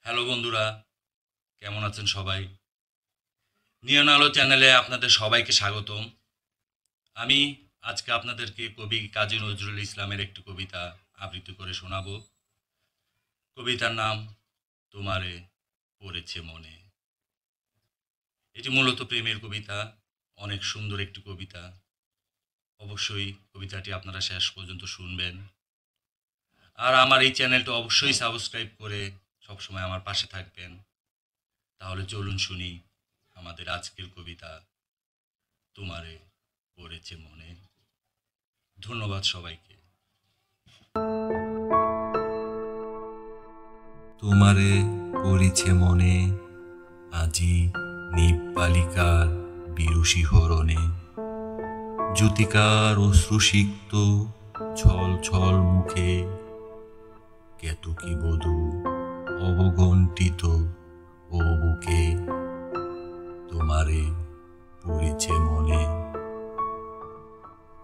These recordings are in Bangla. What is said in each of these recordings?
হ্যালো বন্ধুরা, কেমন আছেন সবাই? নিয়ন আলো চ্যানেলে আপনাদের সবাইকে স্বাগতম। আমি আজকে আপনাদেরকে কবি কাজী নজরুল ইসলামের একটি কবিতা আবৃত্তি করে শোনাবো। কবিতার নাম তোমারে পড়েছে মনে। এটি মূলত প্রেমের কবিতা, অনেক সুন্দর একটি কবিতা। অবশ্যই কবিতাটি আপনারা শেষ পর্যন্ত শুনবেন। আর আমার এই চ্যানেলটা অবশ্যই সাবস্ক্রাইব করে সবসময় আমার পাশে থাকবেন। তাহলে চলুন শুনি আমাদের আজকের কবিতা তোমারে পড়েছে মনে। ধন্যবাদ সবাইকে। তোমারে পড়েছে মনে, আজি নিবালিকার বিরুষি হরণে, জ্যোতিকার অশ্রুসিক্ত ছল ছল মুখে, কেতকী বধূ অবগণ্ঠিত ও বুকে, তোমারে পড়েছে মনে।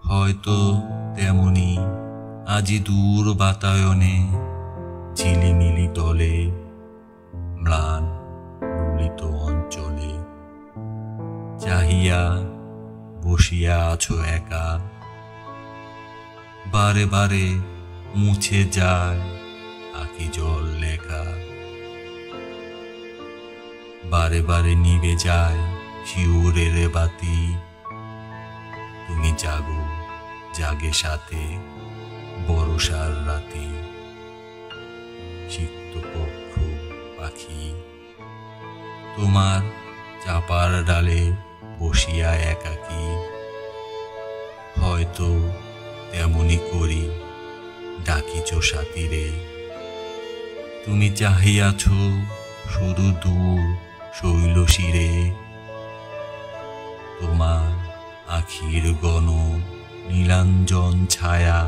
হয়তো তেমনি আজি দূর বাতায়নে, ঝিলিমিলি তলে ম্লান ললিত অঞ্চলে, চাহিয়া বসিয়া আছো একা, বারে বারে মুছে যায় আঁখি জল লেখা, বারে বারে নিভে যায় শিউরের বাতি, তুমি জাগো জাগে সাথে বরষার রাতি, সিক্ত পক্ষ পাখি তোমার চাপার ডালে বসিয়া একাকী, হয়তো তেমনি করি ডাকিছ সাথীরে, তুমি চাহিয়াছ শুধু দূর শৈল শিরে, তোমার আখির গণ নীলাঞ্জন ছায়া,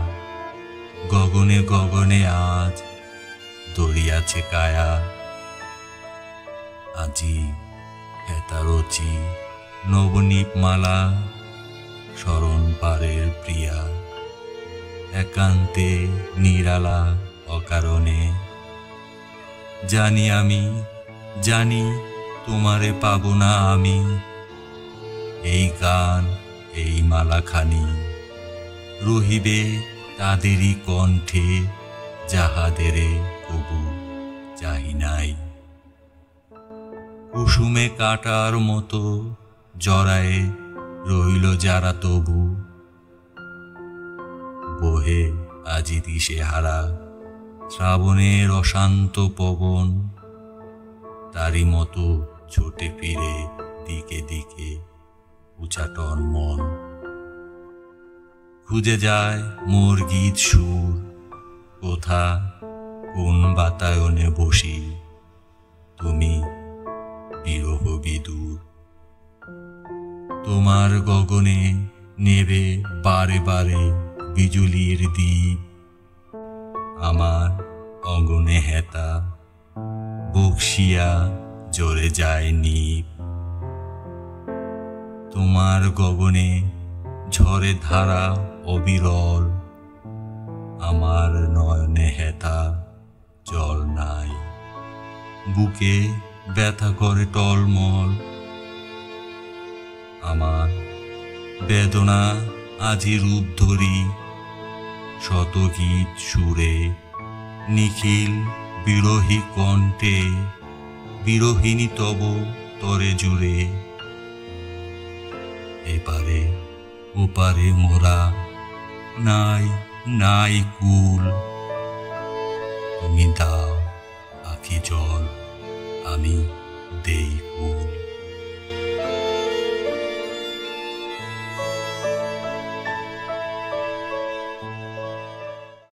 গগনে গগনে আজ দরিয়াছে কায়া, আজি হেতারচি নবনীপ মালা, শরণ পারের প্রিয়া, একান্তে নিরালা অকারণে, জানি আমি জানি তোমারে পাব না আমি, এই গান এই মালাখানি রহিবে তাদেরই কণ্ঠে, যাহাদেরে কবু চাহি নাই, কুসুমে কাটার মতো জড়ায়ে রইল যারা তবু, বহে আজি দিশে হারা শ্রাবণের অশান্ত পবন, তারই মতো ছোটে ফিরে দিকে দিকে উচাটন মন, খুঁজে যায় মোর গীত সুর, কোথা কোন বাতায়নে বসি, তুমি বিরহ বিদূর, তোমার গগনে নেবে বারে বারে বিজুলির দ্বীপ, আমার অঙ্গনে হেতা বক্সিয়া জ্বরে যায় নিপ, তোমার গগনে ঝরে ধারা অবিরল, আমার নয়নে হেতা জল নাই, বুকে ব্যথা করে টলমল, আমার বেদনা আজি রূপ ধরি, শত গীত সুরে নিখিল বিরহী কণ্ঠে, বিরহিণী তব তরে জুড়ে, এপারে ওপারে মোরা নাই নাই কুল, তুমি দাও আখি জল আমি দেই ফুল।